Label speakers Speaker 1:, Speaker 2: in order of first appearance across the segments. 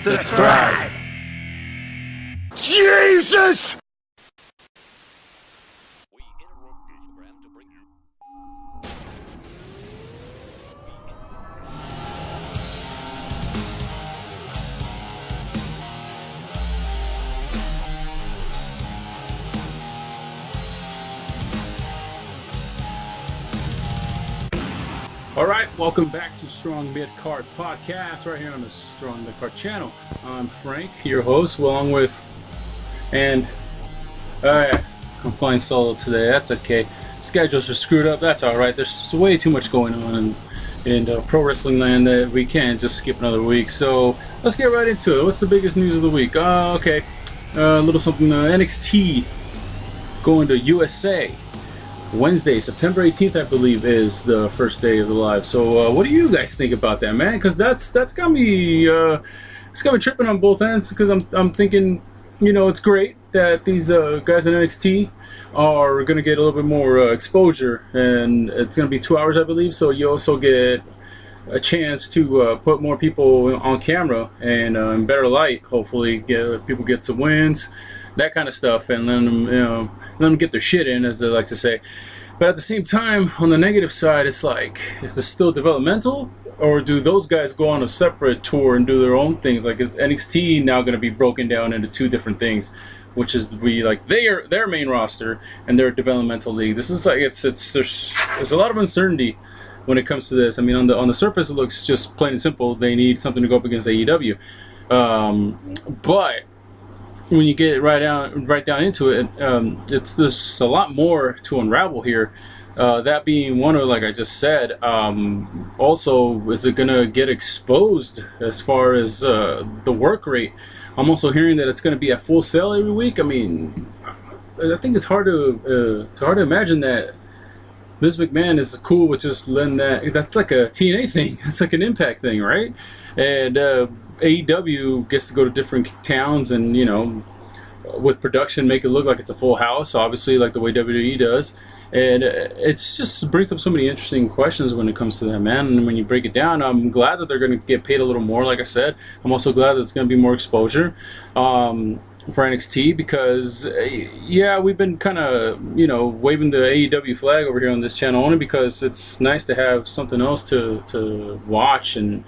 Speaker 1: subscribe.
Speaker 2: Jesus!
Speaker 3: We interrupt this program to bring you.
Speaker 4: Alright, welcome back to Strong Mid Card Podcast, right here on the Strong Mid Card channel. I'm Frank, your host, along with, I'm flying solo today, that's okay. Schedules are screwed up, that's alright. There's way too much going on in pro wrestling land that we can't just skip another week. So let's get right into it. What's the biggest news of the week? A little something, NXT going to USA. Wednesday, September 18th, I believe, is the first day of the live. So, what do you guys think about that, man? Because that's got me, it's got me tripping on both ends. Because I'm thinking, you know, it's great that these guys in NXT are gonna get a little bit more exposure, and it's gonna be 2 hours, I believe. So you also get a chance to put more people on camera and in better light. Hopefully, people get some wins, that kind of stuff, and then let them get their shit in, as they like to say. But at the same time, on the negative side, it's like, is this still developmental, or do those guys go on a separate tour and do their own things? Like, is NXT now going to be broken down into two different things, which is their main roster and their developmental league? This is like there's a lot of uncertainty when it comes to this. I mean, on the surface, it looks just plain and simple. They need something to go up against AEW, but when you get right down into it, there's a lot more to unravel here. That being one of, like I just said, also, is it gonna get exposed as far as the work rate? I'm also hearing that it's gonna be at Full Sail every week. I mean, I think it's hard to imagine that Vince McMahon is cool with just letting that. That's like a TNA thing. That's like an Impact thing, right? And AEW gets to go to different towns and, you know, with production, make it look like it's a full house, obviously, like the way WWE does. And it's just brings up so many interesting questions when it comes to that, man. And when you break it down, I'm glad that they're going to get paid a little more, like I said. I'm also glad that it's going to be more exposure for NXT, because, yeah, we've been kind of, you know, waving the AEW flag over here on this channel only because it's nice to have something else to watch and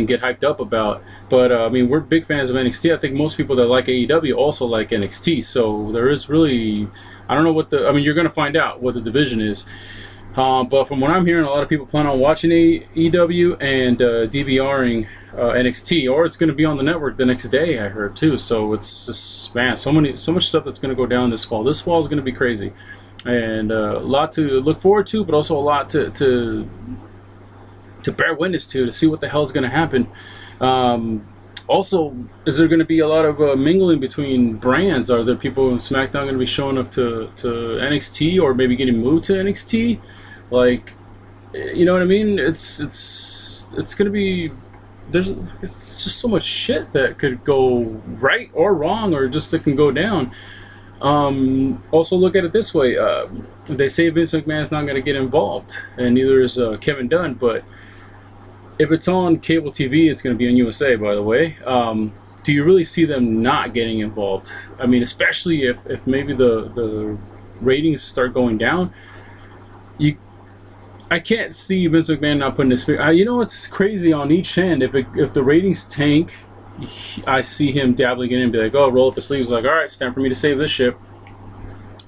Speaker 4: get hyped up about. But I mean, we're big fans of NXT. I think most people that like AEW also like NXT. So there is really, I don't know you're going to find out what the division is. But from what I'm hearing, a lot of people plan on watching AEW and DVRing NXT, or it's going to be on the network the next day, I heard too. So it's just, man, so much stuff that's going to go down this fall. This fall is going to be crazy, and a lot to look forward to, but also a lot to bear witness to see what the hell is going to happen. Also, is there going to be a lot of mingling between brands? Are there people in SmackDown going to be showing up to NXT, or maybe getting moved to NXT? Like, you know what I mean? It's going to be, it's just so much shit that could go right or wrong, or just that can go down. Also, look at it this way. They say Vince McMahon's not going to get involved, and neither is Kevin Dunn, but if it's on cable TV, it's going to be on USA, by the way. Do you really see them not getting involved? I mean, especially if maybe the ratings start going down. I can't see Vince McMahon not putting his... You know what's crazy on each end? If the ratings tank, I see him dabbling in and be like, oh, roll up his sleeves, like, all right, it's time for me to save this ship.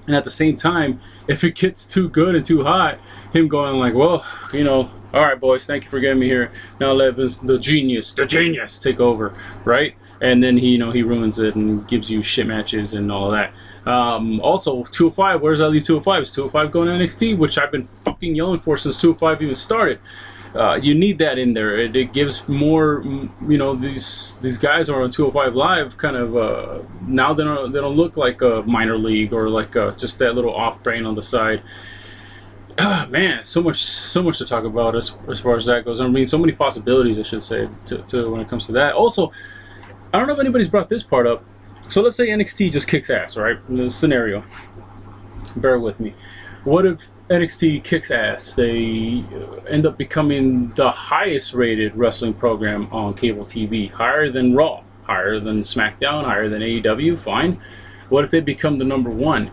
Speaker 4: And at the same time, if it gets too good and too hot, him going like, well, you know, all right, boys, thank you for getting me here. Now let the genius take over, right? And then he ruins it and gives you shit matches and all of that. Also, 205, where does that leave 205? Is 205 going to NXT, which I've been fucking yelling for since 205 even started. You need that in there. It gives more, you know, these guys are on 205 Live kind of, now they don't look like a minor league or like just that little off-brand on the side. Man, so much to talk about as far as that goes. I mean, so many possibilities, I should say, to when it comes to that. Also, I don't know if anybody's brought this part up. So let's say NXT just kicks ass, right? In this scenario, bear with me. What if NXT kicks ass? They end up becoming the highest rated wrestling program on cable TV, higher than Raw, higher than SmackDown, higher than AEW? Fine. What if they become the number one?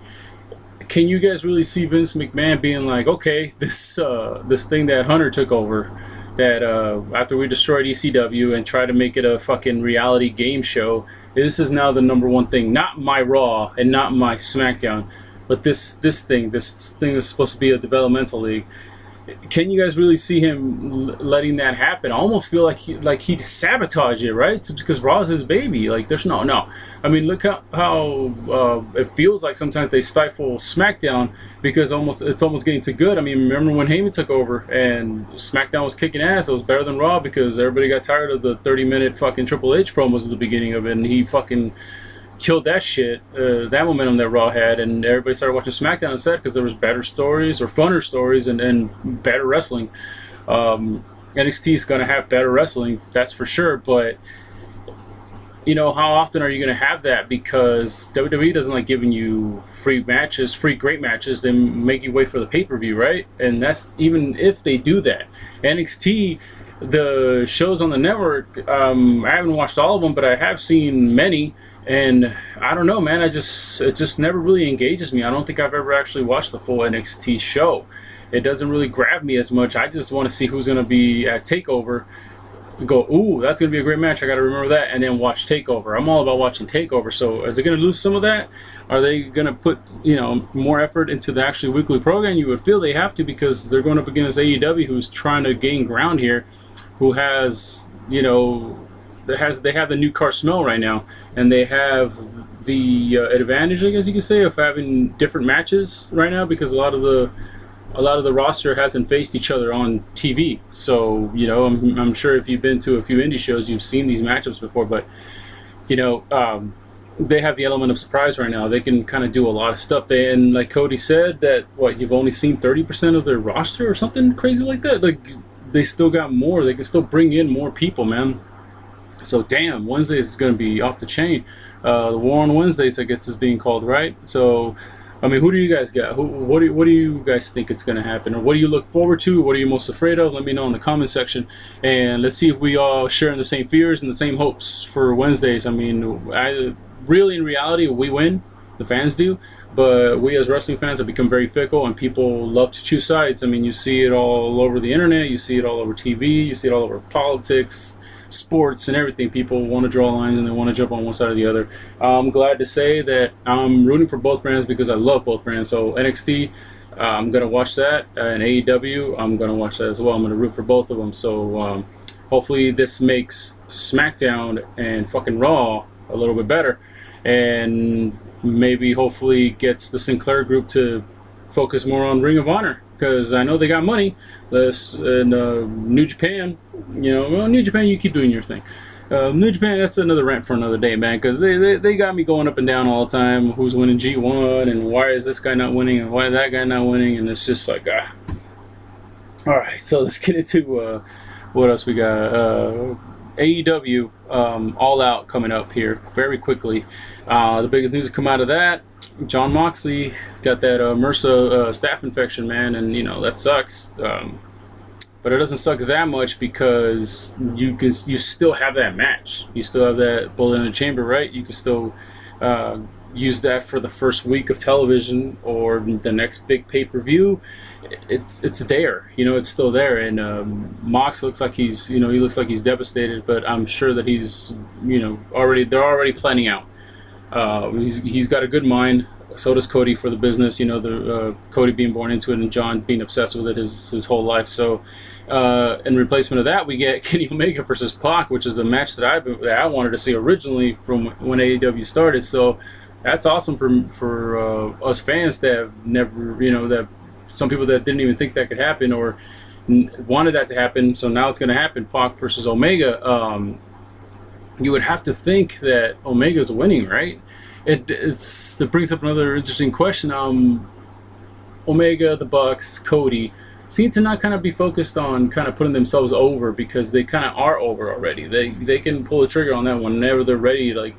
Speaker 4: Can you guys really see Vince McMahon being like, okay, this thing that Hunter took over, that after we destroyed ECW and tried to make it a fucking reality game show, this is now the number one thing, not my Raw and not my SmackDown, but this thing is supposed to be a developmental league. Can you guys really see him letting that happen? I almost feel like he'd sabotage it, right? Because Raw's his baby. Like, there's no. I mean, look how it feels like sometimes they stifle SmackDown because it's almost getting too good. I mean, remember when Heyman took over and SmackDown was kicking ass? It was better than Raw because everybody got tired of the 30-minute fucking Triple H promos at the beginning of it, and he fucking killed that shit, that momentum that Raw had, and everybody started watching SmackDown instead because there was better stories or funner stories and better wrestling. NXT is going to have better wrestling, that's for sure, but you know, how often are you going to have that? Because WWE doesn't like giving you free matches, free great matches, then make you wait for the pay-per-view, right? And that's even if they do that. NXT, the shows on the network, I haven't watched all of them, but I have seen many. And I don't know, man. It just never really engages me. I don't think I've ever actually watched the full NXT show. It doesn't really grab me as much. I just want to see who's going to be at TakeOver. Go, ooh, that's going to be a great match. I got to remember that, and then watch TakeOver. I'm all about watching TakeOver. So, is it going to lose some of that? Are they going to put, you know, more effort into the actual weekly program? You would feel they have to because they're going up against AEW, who's trying to gain ground here, who has, you know, they have the new car smell right now, and they have the advantage, I guess you could say, of having different matches right now because a lot of the roster hasn't faced each other on TV. So, you know, I'm sure if you've been to a few indie shows, you've seen these matchups before, but you know, they have the element of surprise right now. They can kind of do a lot of stuff. And like Cody said, that you've only seen 30% of their roster or something crazy like that. Like, they still got more. They can still bring in more people, man. So damn, Wednesdays is going to be off the chain. The War on Wednesdays, I guess, is being called, right? So, I mean, who do you guys got? What do you guys think it's going to happen? Or what do you look forward to? What are you most afraid of? Let me know in the comment section. And let's see if we all share in the same fears and the same hopes for Wednesdays. I mean, really, in reality, we win. The fans do. But we as wrestling fans have become very fickle, and people love to choose sides. I mean, you see it all over the internet. You see it all over TV. You see it all over politics, sports, and everything. People want to draw lines and they want to jump on one side or the other. I'm glad to say that I'm rooting for both brands because I love both brands. So NXT, I'm going to watch that, and AEW, I'm going to watch that as well. I'm going to root for both of them. So hopefully this makes SmackDown and fucking Raw a little bit better, and maybe hopefully gets the Sinclair group to focus more on Ring of Honor, because I know they got money. And New Japan, you know, well, New Japan, you keep doing your thing. New Japan, that's another rant for another day, man, because they got me going up and down all the time. Who's winning G1, and why is this guy not winning, and why is that guy not winning, and it's just like, All right, so let's get into what else we got. AEW All Out coming up here very quickly. The biggest news to come out of that, John Moxley got that MRSA staph infection, man, and you know that sucks. But it doesn't suck that much because you still have that match. You still have that bullet in the chamber, right? You can still use that for the first week of television or the next big pay-per-view. It's there, you know, it's still there. And Mox looks like he looks like he's devastated, but I'm sure that he's, you know, they're already planning out. He's got a good mind. So does Cody for the business, you know, Cody being born into it and John being obsessed with it his whole life. So in replacement of that, we get Kenny Omega versus Pac, which is the match that I wanted to see originally from when AEW started. So that's awesome for us fans that have never, you know, that some people that didn't even think that could happen or wanted that to happen. So now it's going to happen. Pac versus Omega. You would have to think that Omega's winning, right? It brings up another interesting question. Omega, the Bucks, Cody seem to not kind of be focused on kind of putting themselves over, because they kind of are over already. They can pull the trigger on that whenever they're ready. Like,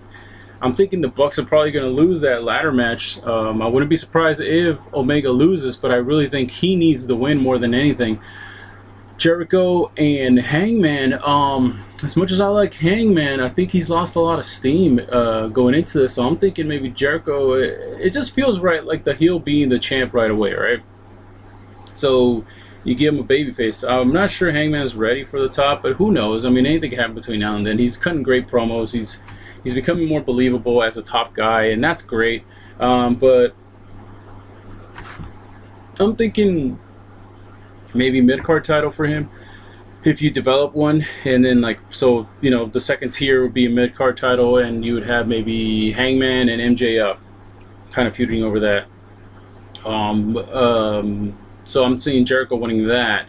Speaker 4: I'm thinking the Bucks are probably going to lose that ladder match. I wouldn't be surprised if Omega loses, but I really think he needs the win more than anything. Jericho and Hangman. As much as I like Hangman, I think he's lost a lot of steam going into this. So I'm thinking maybe Jericho. It just feels right, like the heel being the champ right away, right? So you give him a babyface. I'm not sure Hangman's ready for the top, but who knows? I mean, anything can happen between now and then. He's cutting great promos. He's becoming more believable as a top guy, and that's great. But I'm thinking maybe mid-card title for him if you develop one, and then the second tier would be a mid-card title, and you would have maybe Hangman and MJF kind of feuding over that. So I'm seeing Jericho winning that.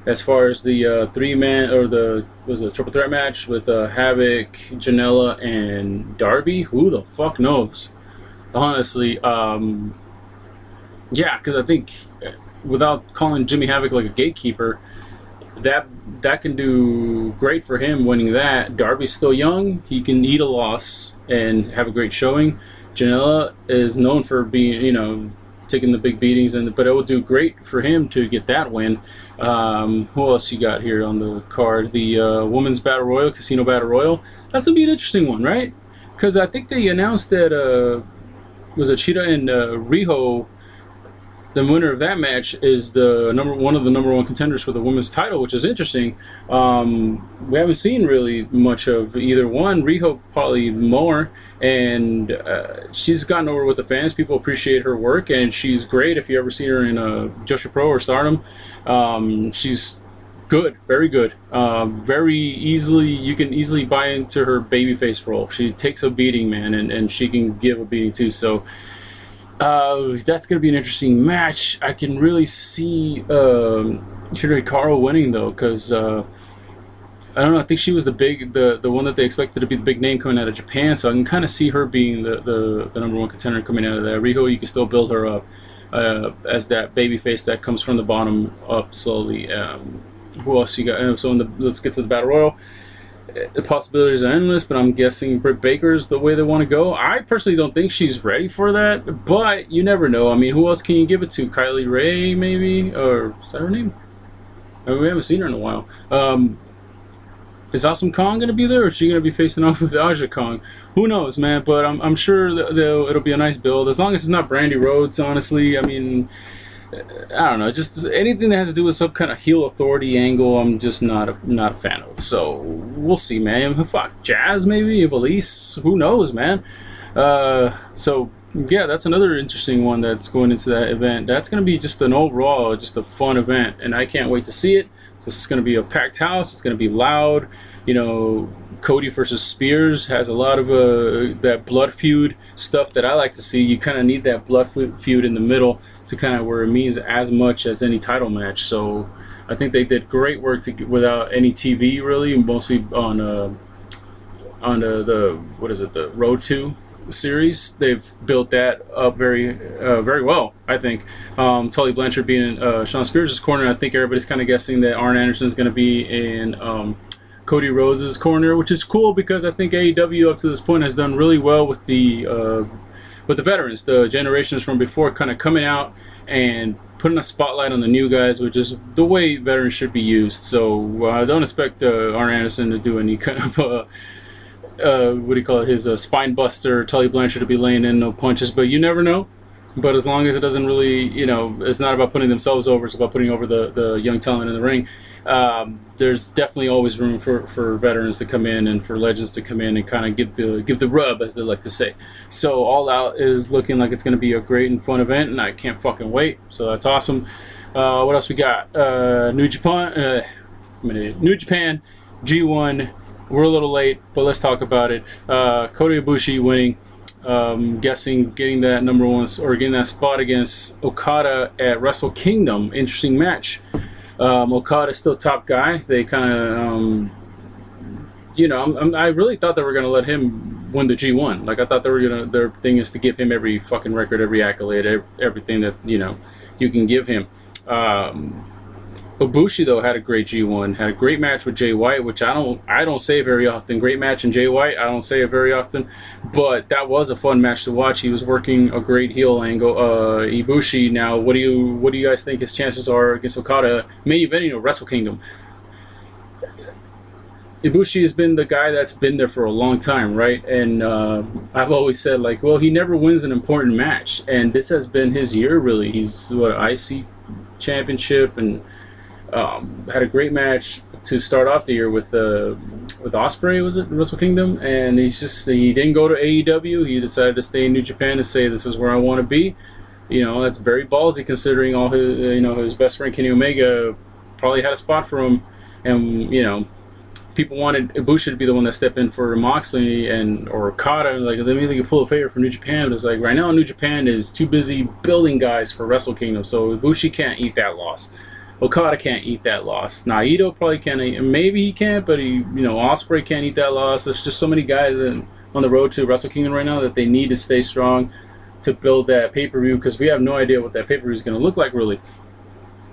Speaker 4: As far as the three-man or the triple threat match with Havoc, Janela, and Darby, who the fuck knows? Honestly, yeah, because I think without calling Jimmy Havoc like a gatekeeper, that can do great for him winning that. Darby's still young; he can eat a loss and have a great showing. Janela is known for being, taking the big beatings, but it will do great for him to get that win. Who else you got here on the card? The Women's Battle Royal, Casino Battle Royal. That's gonna be an interesting one, right? Because I think they announced that was it Cheetah and Riho. The winner of that match is one of the number one contenders for the women's title, which is interesting. We haven't seen really much of either one. Riho probably more, and she's gotten over with the fans. People appreciate her work, and she's great. If you ever see her in Joshi Pro or Stardom, she's good, very good. Very easily, you can easily buy into her babyface role. She takes a beating, man, and she can give a beating too. So. That's going to be an interesting match. I can really see Shida Hikaru winning, though, because I don't know. I think she was the one that they expected to be the big name coming out of Japan. So I can kind of see her being the number one contender coming out of that. Riho, you can still build her up as that babyface that comes from the bottom up slowly. Who else you got? So let's get to the Battle Royal. The possibilities are endless, but I'm guessing Britt Baker's the way they want to go. I personally don't think she's ready for that, but you never know. I mean, who else can you give it to? Kylie Ray, maybe? Or is that her name? I mean, we haven't seen her in a while. Is Awesome Kong going to be there, or is she going to be facing off with Aja Kong? Who knows, man, but I'm sure that it'll be a nice build, as long as it's not Brandy Rhodes, honestly. I mean, I don't know, just anything that has to do with some kind of heel authority angle, I'm just not a fan of. So we'll see, man. Fuck, Jazz maybe, Evilise, who knows, man. So yeah, that's another interesting one that's going into that event. That's going to be just an overall, just a fun event, and I can't wait to see it. So it's going to be a packed house. It's going to be loud. Cody versus Spears has a lot of that blood feud stuff that I like to see. You kind of need that blood feud in the middle to kind of where it means as much as any title match. So I think they did great work without any TV really, mostly on the the Road to series. They've built that up very well, I think. Tully Blanchard being in Sean Spears' corner. I think everybody's kind of guessing that Arn Anderson is going to be in Cody Rhodes' corner, which is cool because I think AEW up to this point has done really well with the veterans, the generations from before, kind of coming out and putting a spotlight on the new guys, which is the way veterans should be used. So I don't expect Arn Anderson to do any kind of his spine buster, Tully Blanchard to be laying in no punches, but you never know. But as long as it doesn't really, it's not about putting themselves over, it's about putting over the young talent in the ring. There's definitely always room for veterans to come in and for legends to come in and kind of give the rub, as they like to say. So All Out is looking like it's going to be a great and fun event, and I can't fucking wait. So that's awesome. What else we got? New Japan, G1. We're a little late, but let's talk about it. Kota Ibushi winning. Guessing getting that number one or getting that spot against Okada at Wrestle Kingdom. Interesting match. Okada's still top guy. They kind of, I really thought they were gonna let him win the G1. Like I thought their thing is to give him every fucking record, every accolade, everything that you can give him. Ibushi though had a great G1, had a great match with Jay White, which I don't say very often. Great match in Jay White, I don't say it very often, but that was a fun match to watch. He was working a great heel angle. Ibushi now, what do you guys think his chances are against Okada main eventing of Wrestle Kingdom? Ibushi has been the guy that's been there for a long time, right? And I've always said, like, well, he never wins an important match, and this has been his year, really. He's IC championship, and had a great match to start off the year with Ospreay, was it, Wrestle Kingdom? And he didn't go to AEW. He decided to stay in New Japan to say, this is where I want to be. You know, that's very ballsy considering all his, his best friend Kenny Omega probably had a spot for him, and people wanted Ibushi to be the one that stepped in for Moxley or Okada. Like, maybe they could pull a favor from New Japan. But it's like, right now, New Japan is too busy building guys for Wrestle Kingdom, so Ibushi can't eat that loss. Okada can't eat that loss. Naito probably can't eat, maybe he can't, but Ospreay can't eat that loss. There's just so many guys on the road to Wrestle Kingdom right now that they need to stay strong to build that pay-per-view, because we have no idea what that pay-per-view is going to look like, really.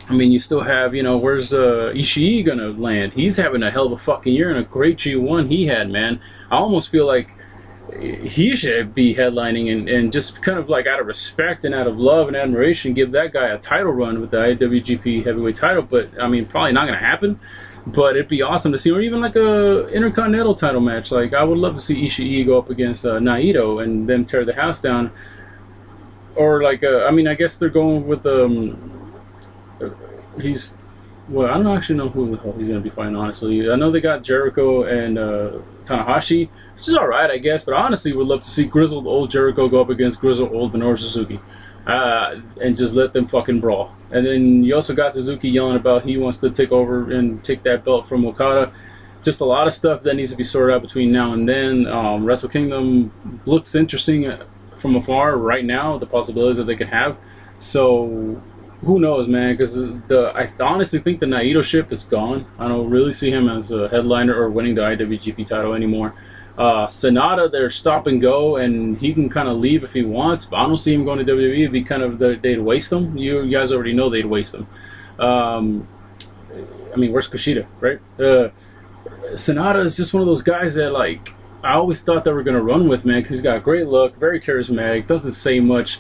Speaker 4: I mean, you still have, where's Ishii going to land? He's having a hell of a fucking year and a great G1 he had, man. I almost feel like he should be headlining and just kind of like out of respect and out of love and admiration, give that guy a title run with the IWGP heavyweight title. But, I mean, probably not going to happen. But it'd be awesome to see, or even like a Intercontinental title match. Like, I would love to see Ishii go up against Naito and them tear the house down. Or like, I guess they're going with I don't actually know who the hell he's going to be fighting, honestly. I know they got Jericho and Tanahashi, which is alright, I guess, but I honestly would love to see grizzled old Jericho go up against grizzled old Minoru Suzuki. And just let them fucking brawl. And then you also got Suzuki yelling about he wants to take over and take that belt from Okada. Just a lot of stuff that needs to be sorted out between now and then. Wrestle Kingdom looks interesting from afar right now, the possibilities that they could have. So who knows, man? Because I honestly think the Naito ship is gone. I don't really see him as a headliner or winning the IWGP title anymore. Sonata, they're stop and go, and he can kind of leave if he wants, but I don't see him going to WWE. It'd be kind of they'd waste him. You guys already know they'd waste him. I mean, where's Kushida, right? Sonata is just one of those guys that, like, I always thought they were going to run with, man, because he's got a great look, very charismatic, doesn't say much,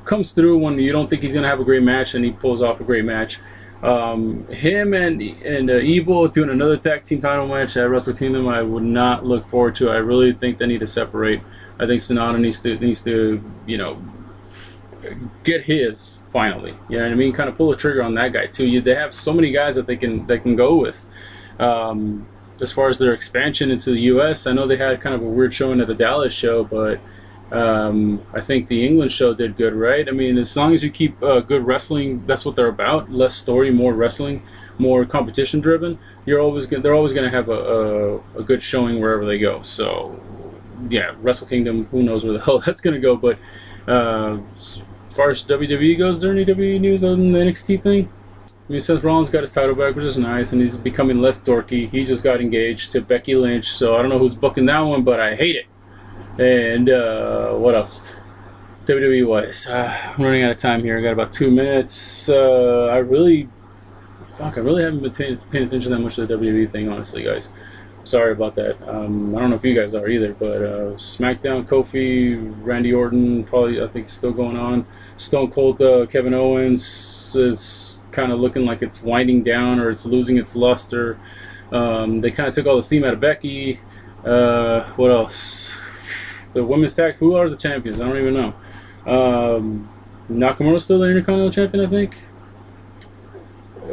Speaker 4: comes through when you don't think he's going to have a great match, and he pulls off a great match. Him and Evil doing another tag team title match at Wrestle Kingdom, I would not look forward to. I really think they need to separate. I think Sonata needs to get his finally. You know what I mean? Kind of pull the trigger on that guy too. They have so many guys that they can go with. As far as their expansion into the U.S., I know they had kind of a weird showing at the Dallas show, but I think the England show did good, right? I mean, as long as you keep good wrestling, that's what they're about. Less story, more wrestling, more competition driven. They're always going to have a good showing wherever they go. So, yeah, Wrestle Kingdom, who knows where the hell that's going to go. But as far as WWE goes, is there any WWE news on the NXT thing? I mean, Seth Rollins got his title back, which is nice, and he's becoming less dorky. He just got engaged to Becky Lynch, so I don't know who's booking that one, but I hate it. And what else? WWE-wise, I'm running out of time here. I got about 2 minutes. I really haven't been paying attention that much to the WWE thing, honestly, guys. Sorry about that. I don't know if you guys are either, but SmackDown, Kofi, Randy Orton, probably I think still going on. Stone Cold, Kevin Owens is kind of looking like it's winding down or it's losing its luster. They kind of took all the steam out of Becky. What else? The women's tag, who are the champions? I don't even know. Nakamura's still the Intercontinental Champion, I think.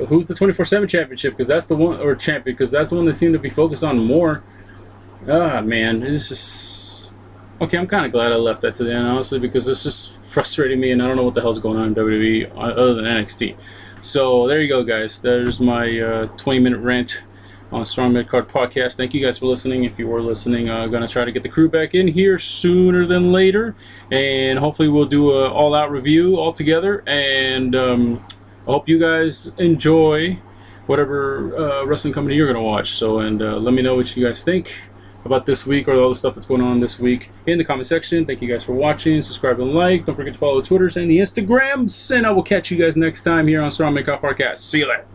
Speaker 4: Who's the 24/7 Championship? Because that's the one, or champion, because that's the one they seem to be focused on more. Man, it's just okay. I'm kind of glad I left that to the end, honestly, because it's just frustrating me, and I don't know what the hell's going on in WWE other than NXT. So there you go, guys. There's my 20-minute rant on Strong Mid Card Podcast. Thank you guys for listening. If you were listening, I'm going to try to get the crew back in here sooner than later, and hopefully we'll do an all-out review all together, and I hope you guys enjoy whatever wrestling company you're going to watch. So, and let me know what you guys think. about this week or all the stuff that's going on this week in the comment section. Thank you guys for watching. Subscribe and like. Don't forget to follow the Twitters and the Instagrams. And I will catch you guys next time here on Strongman Cop Podcast. See you later.